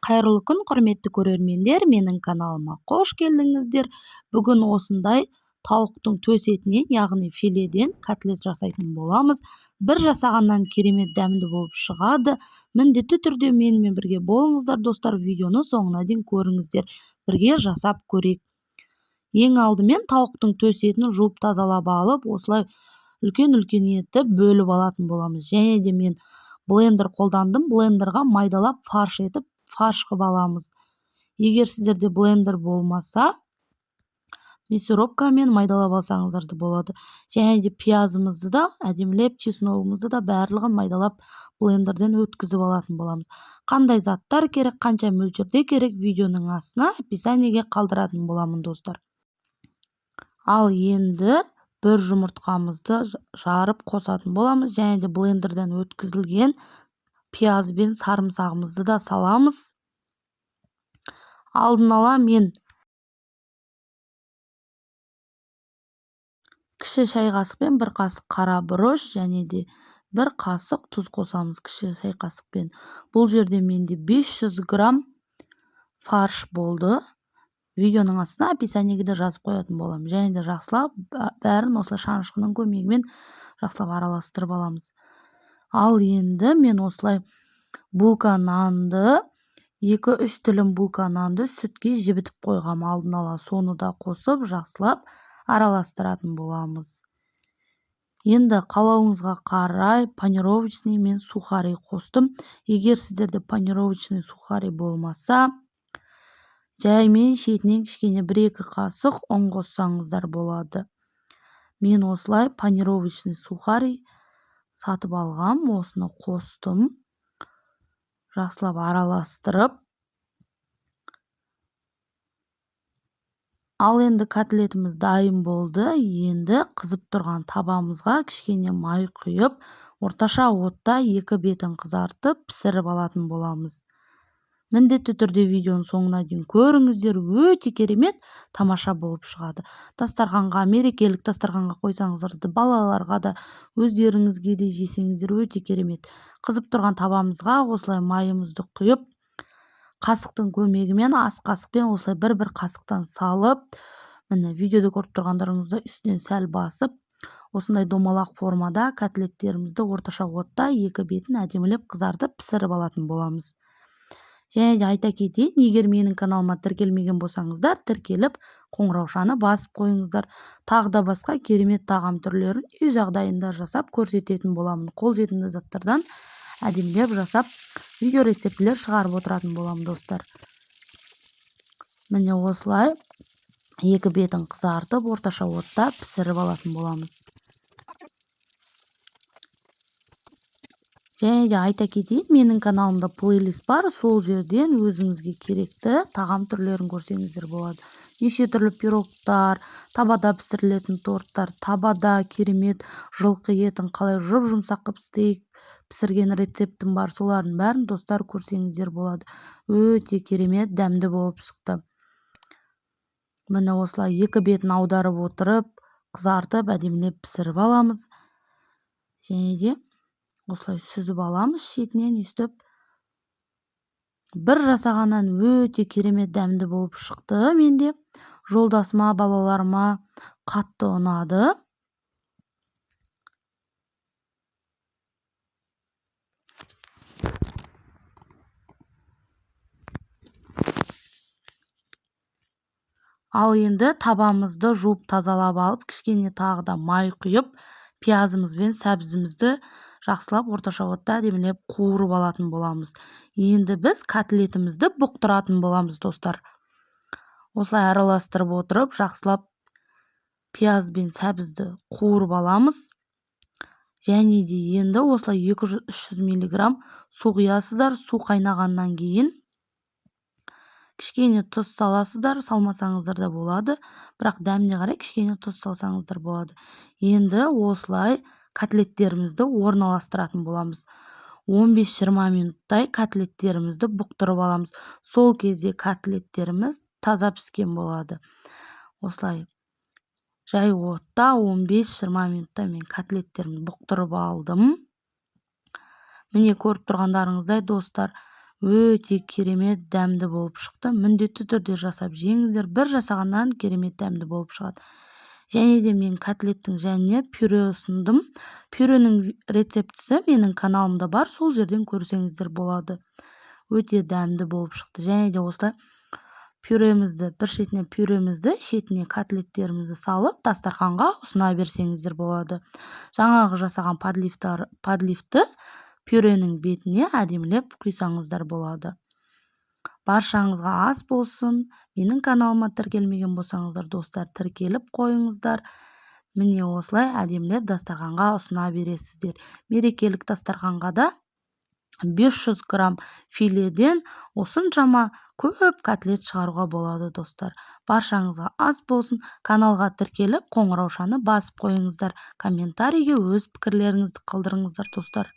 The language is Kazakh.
Қайырлы күн, құрметті көрермендер, менің каналыма қош келдіңіздер. Бүгін осындай тауықтың төс етінен, яғни филеден котлет жасайтын боламыз. Бір жасағаннан керемет дәмді болып шығады. Міндетті түрде менімен бірге болыңыздар, достар, видеоны соңына дейін көріңіздер. Бірге жасап көрейік. Ең алдымен тауықтың төс етін жуып тазалап алып, осылай үлкен-үлкен етті бөліп алатын боламыз. Және де мен блендер қолдандым. Блендерға майдалап фарш етіп фарш қылып аламыз. Егер сіздерде блендер болмаса, мясорубкамен майдалап алсаңыздар да болады. Және де пиязымызды да әдемілеп, чесногымызды да барлығын майдалап блендерден өткізіп алатын боламыз. Қандай заттар керек, қанша мөлшерде керек, видеоның астына описаниеге қалдыратын боламын, достар. Ал енді бір жұмыртқамызды жарып қосатын боламыз. Және де блендерден өткізілген пияз бен сарымсағымызды да саламыз. Алдын ала мен кіші шай қасықпен бір қасық қара бұрыш және де бір қасық тұз қосамыз кіші шай қасықпен. Бұл жерде менде 500 грамм фарш болды. Видеоның астына описаниеге де жазып қоятын боламын. Және де жақсылап бәрін осылай шанышқының көмегімен жақсылап араластырып аламыз. Ал енді мен осылай булка нанды, 2-3 тілім булка нанды сүтке жібітіп қойғам. Алдын ала соны да қосып жақсылап араластыратын боламыз. Енді қалауыңызға қарай панировочный мен сухари қостым. Егер сіздерде панировочный сухари болмаса, жаймен шетінен кішкене 1-2 қасық ұн қоссаңыздар болады. Мен осылай панировочный сухари сатып алғам, осыны қостым. Жақсылап араластырып. Ал енді котлетіміз дайын болды. Енді қызып тұрған табамызға кішкене май құйып, орташа отта 2 бетін қызартып, пісіріп алатын боламыз. Міндетті түрде видеоның соңына дейін көріңіздер, өте керемет, тамаша болып шығады. Дастарханға, мерекелік дастарханға қойсаңыздар, балаларға да, өздеріңізге де жесеңіздер өте керемет. Қызып тұрған табамызға осылай майымызды құйып, қасықтың көмегімен, ас қасықпен осылай бір қасықтан салып, міне видеода көріп тұрғандарыңызды үстінен сәл басып, осындай домалақ формада котлеттерімізді орташа отта 2 бетін әдемілеп қызартып пісіріп алатын боламыз. Және де айта кетейін, егер менің каналыма тіркелмеген болсаңыздар, тіркеліп, қоңыраушаны басып қойыңыздар. Тағы да басқа керемет тағам түрлерін үй жағдайында жасап көрсететін боламын. Қолжетімді заттардан әдемілеп жасап, видео рецептілер шығарып отыратын боламын, достар. Міне осылай 2 бетін қызартып, орташа отта пісіріп алатын боламыз. Және де айта кетейін, менің каналымда плейлист бар, сол жерден өзіңізге керекті тағам түрлерін көрсеңіздер болады. Неше түрлі пирогтар, табада пісірілетін торттар, табада керемет жылқы етін қалай жұп-жұмсақ қылып стейк пісірген рецептім бар, солардың бәрін достар көрсеңіздер болады. Өте керемет дәмді болып шықты. Міне осылай 2 бетін аударып отырып, қызартып, әдемілеп пісіріп аламыз. Және де осылай сүзіп аламыз, шетінен үстіп. Бір жасағаннан өте керемет дәмді болып шықты менде. Жолдасыма, балаларыма қатты ұнады. Ал енді табамызды жуып тазалап алып, кішкене тағы да май құйып, пиязымыз бен сәбізімізді жақсылап орташа отта әдемілеп қуырып алатын боламыз. Енді біз котлетімізді бұқтыратын боламыз, достар. Осылай араластырып отырып, жақсылап пияз бен сәбізді қуырып аламыз. Және де енді осылай 200-300 мг су құясыздар. Су қайнағаннан кейін кішкене тұз саласыздар, салмасаңыздар да болады. Бірақ дәміне қарай кішкене тұз салсаңыздар болады. Енді осылай котлеттерімізді орналастыратын боламыз. 15-20 минуттай котлеттерімізді бұқтырып аламыз. Сол кезде котлеттеріміз таза піскен болады. Осылай жай отта 15-20 минутта мен котлеттерімді бұқтырып алдым. Міне көріп тұрғандарыңыздай, достар, Өте керемет дәмді болып шықты. Міндетті түрде жасап жеңіздер. Бір жасағаннан керемет дәмді болып шығады. Және де мен котлеттің және пюре ұсындым. Пюренің рецептісі менің каналымда бар, сол жерден көрсеңіздер болады. Өте дәмді болып шықты. Және де осылай пюремізді, бір шетіне пюремізді, шетіне котлеттерімізді салып, дастарханға ұсына берсеңіздер болады. Жаңағы жасаған подливті пюренің бетіне әдемілеп құйсаңыздар болады. Баршаңызға ас болсын. Менің каналыма тіркелмеген болсаңыздар, достар, тіркеліп қойыңыздар. Міне осылай әдемілеп дастарханға ұсына бересіздер. Мерекелік дастарханға да 500 грамм филеден осыншама көп котлет шығаруға болады, достар. Баршаңызға ас болсын. Каналға тіркеліп, қоңыраушаны басып қойыңыздар. Комментарийге өз пікірлеріңізді қалдырыңыздар, достар.